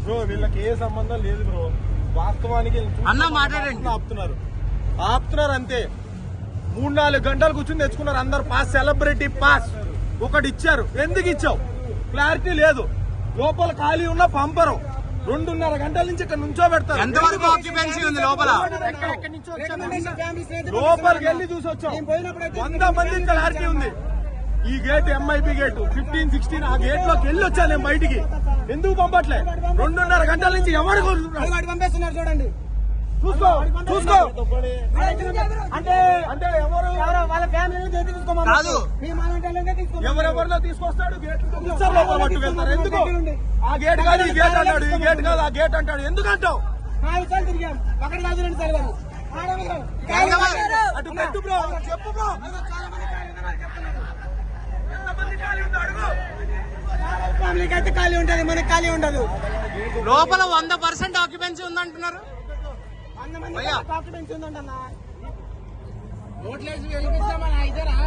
Bro వీళ్ళకి ఏ సంబంధం లేదు బ్రో. వాస్తవానికి అన్న మాట్లాడండి. ఆపుతున్నారు అంతే. 3-4 గంటలు కూర్చుని తెచ్చుకున్నారు అందరు పాస్. సెలబ్రిటీ పాస్ ఒకటి ఇచ్చారు. ఎందుకు ఇచ్చావు? క్లారిటీ లేదు. లోపల ఖాళీ ఉన్న పంపరు. 2.5 గంటల నుంచి ఇక్కడ నుంచో పెడతారు. ఎంతవరకు ఆక్యుపెన్సీ ఉంది లోపల? లోపలికి వెళ్ళి చూసి వచ్చాం. 100 మంది క్లారిటీ ఉంది. ఈ గేట్ ఎంఐపి గేట్ 15, 16 ఆ గేట్ లోకి వెళ్ళి వచ్చాను నేను బయటికి. ఎందుకు పంపట్లే? 2.5 గంటల నుంచి ఎవరు పంపిస్తున్నారు చూడండి. చూసుకో చూసుకో. అంటే ఎవరు వాళ్ళ ఫ్యామిలీ కాదు, ఎవరెవరిలో తీసుకొస్తాడు. గేట్ లోపల పట్టు వెళ్తారు. ఎందుకు? ఆ గేట్ కాదు ఈ గేట్ అంటాడు, ఈ గేట్ కాదు ఆ గేట్ అంటాడు. ఎందుకు అంటావు? తిరిగాం అక్కడ కాదు 2 సార్లు అటు పెట్టు బ్రో, చెప్పు బ్రో. ఫ్యామిలీకి అయితే ఖాళీ ఉంటది, మనకి ఖాళీ ఉండదు. లోపల 100% ఆక్యుపెన్సీ ఉందంటున్నారు. 100 మంది ఆక్యుపెన్సీ ఉందంటన్నా.